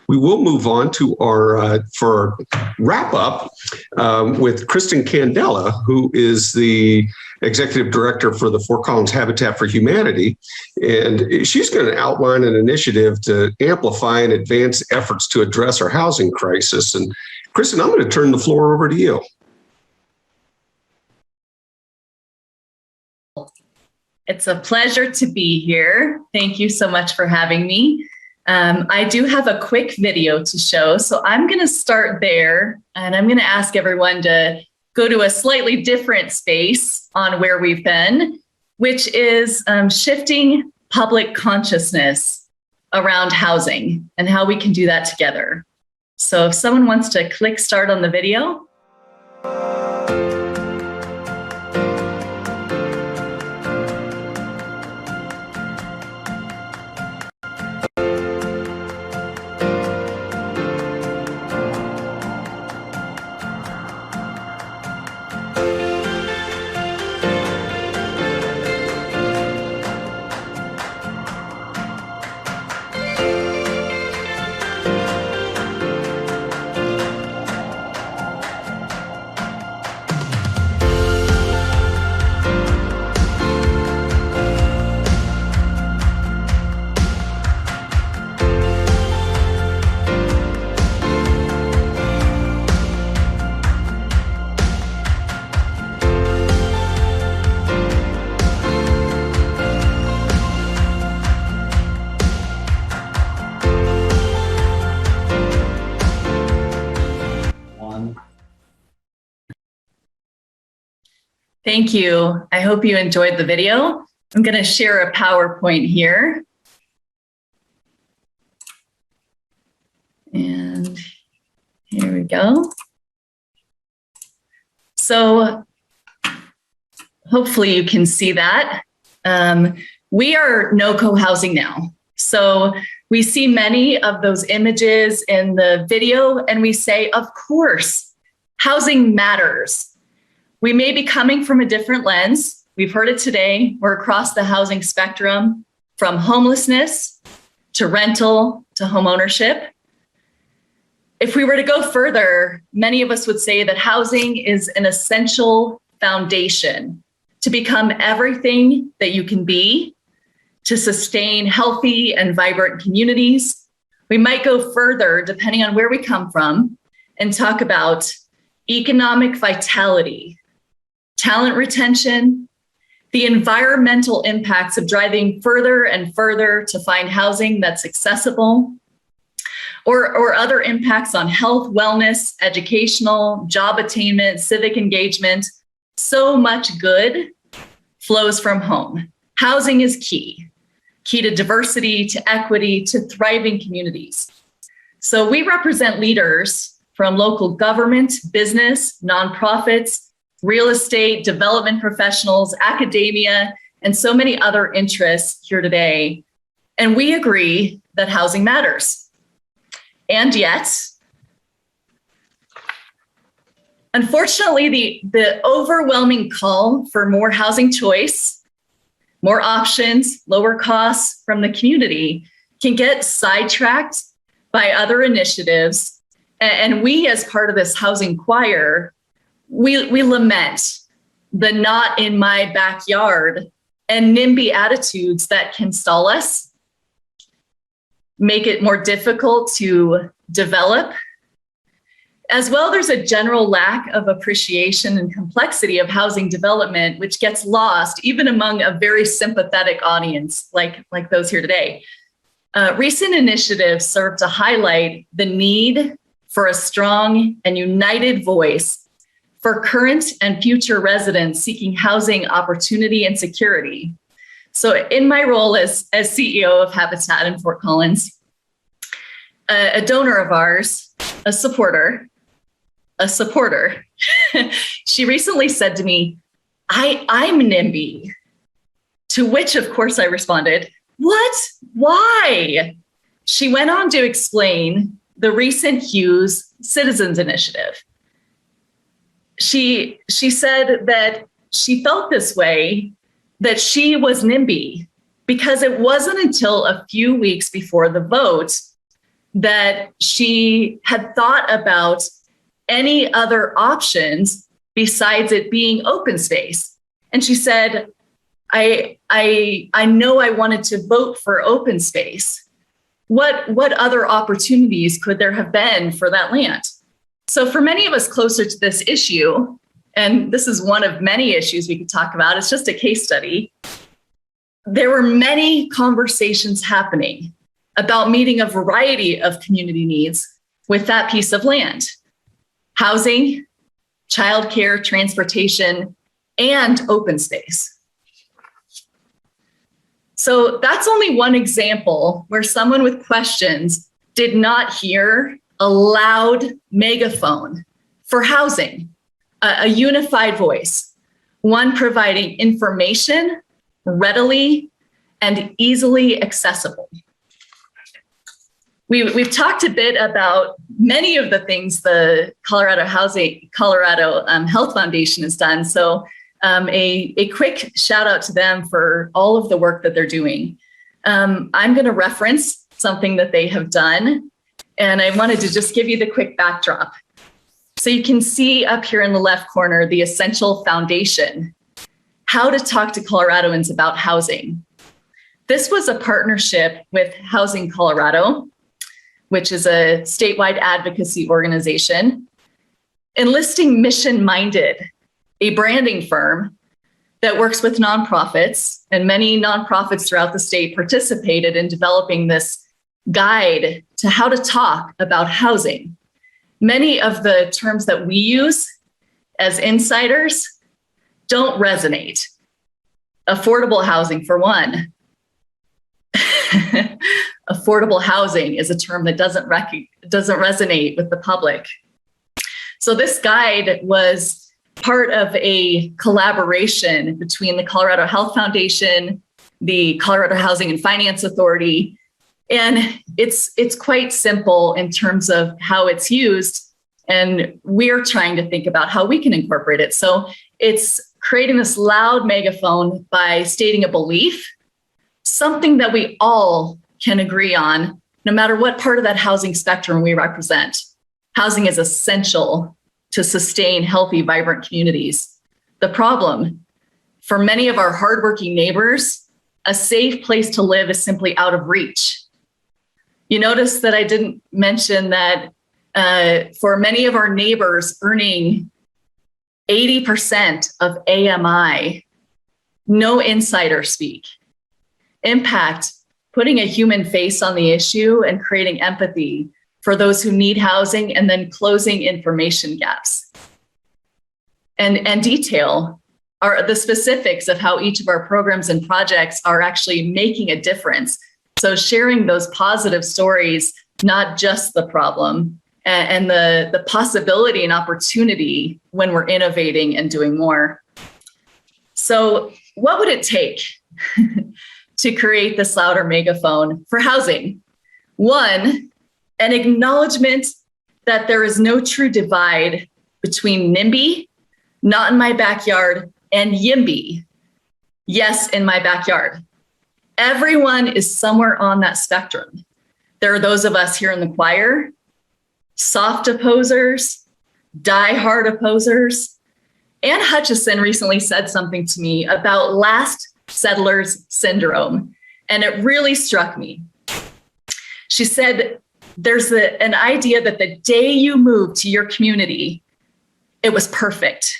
We will move on to our for our wrap up with Kristin Candella, who is the Executive Director for the Fort Collins Habitat for Humanity. And she's going to outline an initiative to amplify and advance efforts to address our housing crisis. And Kristin, I'm going to turn the floor over to you. It's a pleasure to be here. Thank you so much for having me. I do have a quick video to show, so I'm going to start there, and I'm going to ask everyone to go to a slightly different space on where we've been, which is shifting public consciousness around housing and how we can do that together. So if someone wants to click start on the video. Thank you. I hope you enjoyed the video. I'm going to share a PowerPoint here. And here we go. So hopefully you can see that. We are NoCo Housing Now. So we see many of those images in the video and we say, of course, housing matters. We may be coming from a different lens. We've heard it today. We're across the housing spectrum, from homelessness to rental to home ownership. If we were to go further, many of us would say that housing is an essential foundation to become everything that you can be, to sustain healthy and vibrant communities. We might go further, depending on where we come from, and talk about economic vitality, talent retention, the environmental impacts of driving further and further to find housing that's accessible, or other impacts on health, wellness, educational, job attainment, civic engagement. So much good flows from home. Housing is key to diversity, to equity, to thriving communities. So we represent leaders from local government, business, nonprofits, real estate, development professionals, academia, and so many other interests here today. And we agree that housing matters. And yet, unfortunately, the overwhelming call for more housing choice, more options, lower costs from the community can get sidetracked by other initiatives. And we, as part of this housing choir, we lament the not in my backyard and NIMBY attitudes that can stall us, make it more difficult to develop. As well, there's a general lack of appreciation and complexity of housing development, which gets lost even among a very sympathetic audience like those here today. Recent initiatives serve to highlight the need for a strong and united voice for current and future residents seeking housing opportunity and security. So in my role as CEO of Habitat in Fort Collins, a donor of ours, a supporter, she recently said to me, I'm NIMBY, to which of course I responded, what? Why? She went on to explain the recent Hughes Citizens Initiative. She said that she felt this way, that she was NIMBY, because it wasn't until a few weeks before the vote that she had thought about any other options besides it being open space. And she said, I know I wanted to vote for open space. What other opportunities could there have been for that land? So for many of us closer to this issue, and this is one of many issues we could talk about, it's just a case study. There were many conversations happening about meeting a variety of community needs with that piece of land: housing, childcare, transportation, and open space. So that's only one example where someone with questions did not hear a loud megaphone for housing, a unified voice, one providing information readily and easily accessible. We've talked a bit about many of the things the Colorado Health Foundation has done. So a quick shout out to them for all of the work that they're doing. I'm going to reference something that they have done, and I wanted to just give you the quick backdrop. So you can see up here in the left corner, the essential foundation, how to talk to Coloradoans about housing. This was a partnership with Housing Colorado, which is a statewide advocacy organization, enlisting Mission Minded, a branding firm that works with nonprofits, and many nonprofits throughout the state participated in developing this guide to how to talk about housing. Many of the terms that we use as insiders don't resonate. Affordable housing, for one. Affordable housing is a term that doesn't resonate with the public. So this guide was part of a collaboration between the Colorado Health Foundation, the Colorado Housing and Finance Authority, and it's quite simple in terms of how it's used, and we're trying to think about how we can incorporate it. So it's creating this loud megaphone by stating a belief, something that we all can agree on, no matter what part of that housing spectrum we represent. Housing is essential to sustain healthy, vibrant communities. The problem, for many of our hardworking neighbors, a safe place to live is simply out of reach. You notice that I didn't mention that for many of our neighbors earning 80% of AMI, no insider speak. Impact, putting a human face on the issue and creating empathy for those who need housing, and then closing information gaps. And detail are the specifics of how each of our programs and projects are actually making a difference. So sharing those positive stories, not just the problem, and the possibility and opportunity when we're innovating and doing more. So what would it take to create this louder megaphone for housing? One, an acknowledgement that there is no true divide between NIMBY, not in my backyard, and YIMBY, yes, in my backyard. Everyone is somewhere on that spectrum. There are those of us here in the choir, soft opposers, die-hard opposers. Ann Hutchison recently said something to me about last settlers syndrome, and it really struck me. She said, there's an idea that the day you moved to your community, it was perfect.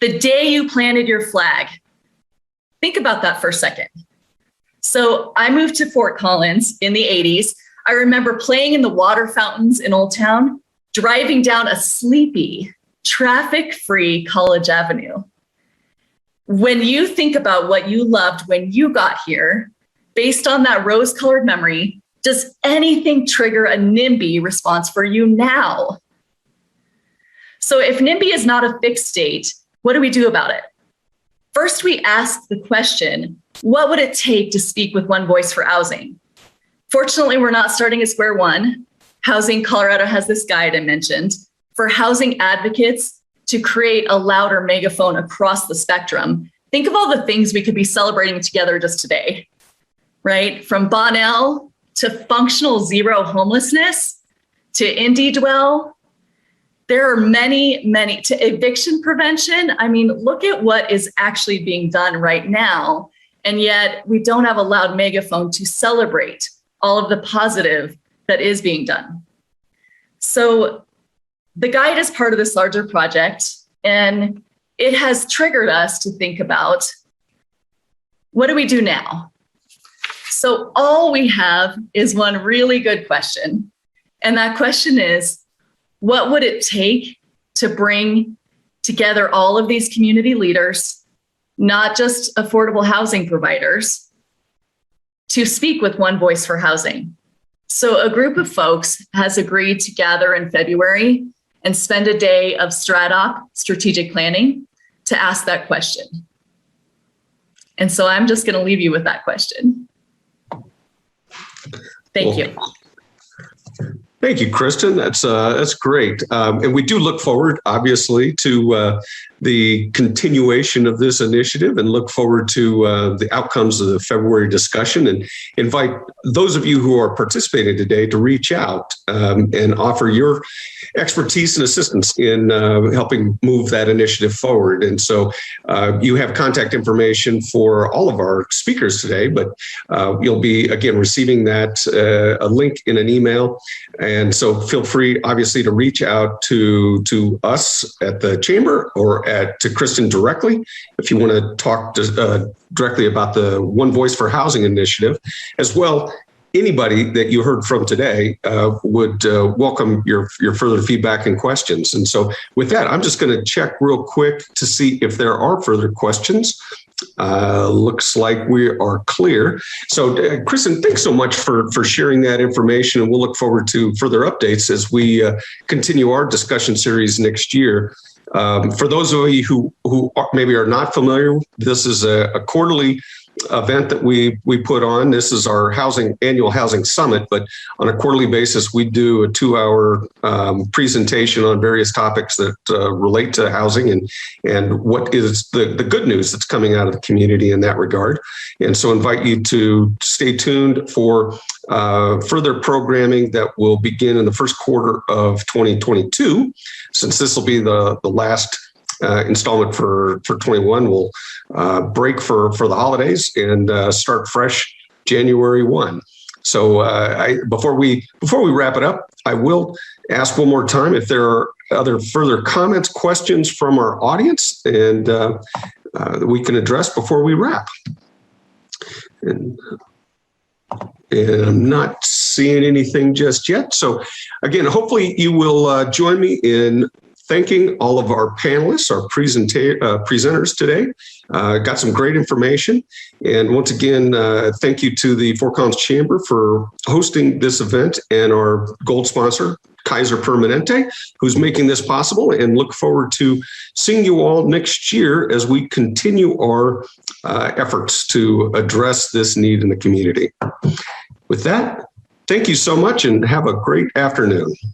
The day you planted your flag. Think about that for a second. So I moved to Fort Collins in the 80s. I remember playing in the water fountains in Old Town, driving down a sleepy, traffic-free College Avenue. When you think about what you loved when you got here, based on that rose-colored memory, does anything trigger a NIMBY response for you now? So if NIMBY is not a fixed state, what do we do about it? First, we ask the question, what would it take to speak with one voice for housing? Fortunately, we're not starting at square one. Housing Colorado has this guide I mentioned for housing advocates to create a louder megaphone across the spectrum. Think of all the things we could be celebrating together just today, right? From Bonnell to functional zero homelessness, to indie dwell. There are many, to eviction prevention. I mean, look at what is actually being done right now. And yet we don't have a loud megaphone to celebrate all of the positive that is being done. So the guide is part of this larger project, and it has triggered us to think about, what do we do now? So all we have is one really good question. And that question is, what would it take to bring together all of these community leaders, not just affordable housing providers, to speak with one voice for housing? So a group of folks has agreed to gather in February and spend a day of StratOp, strategic planning, to ask that question. And so I'm just going to leave you with that question. Thank you. Thank you, Kristin. That's great. And we do look forward, obviously, to the continuation of this initiative, and look forward to the outcomes of the February discussion, and invite those of you who are participating today to reach out and offer your expertise and assistance in helping move that initiative forward. And so you have contact information for all of our speakers today, but you'll be, again, receiving that a link in an email. And so feel free, obviously, to reach out to us at the Chamber, or to Kristin directly if you want to talk directly about the One Voice for Housing initiative. As well, anybody that you heard from today would welcome your further feedback and questions. And so with that, I'm just going to check real quick to see if there are further questions. Looks like we are clear. So Kristin, thanks so much for sharing that information, and we'll look forward to further updates as we continue our discussion series next year. For those of you who maybe are not familiar, this is a quarterly event that we put on. This is our annual housing summit, but on a quarterly basis, we do a 2-hour presentation on various topics that relate to housing and what is the good news that's coming out of the community in that regard. And so invite you to stay tuned for further programming that will begin in the first quarter of 2022. Since this will be the last installment for 21, we'll break for the holidays and start fresh January 1. So before we wrap it up, I will ask one more time if there are other further comments, questions from our audience, and we can address before we wrap. And I'm not seeing anything just yet. So again, hopefully you will join me in thanking all of our panelists, our presenters today. Got some great information. And once again, thank you to the Fort Collins Chamber for hosting this event, and our gold sponsor, Kaiser Permanente, who's making this possible, and look forward to seeing you all next year as we continue our efforts to address this need in the community. With that, thank you so much, and have a great afternoon.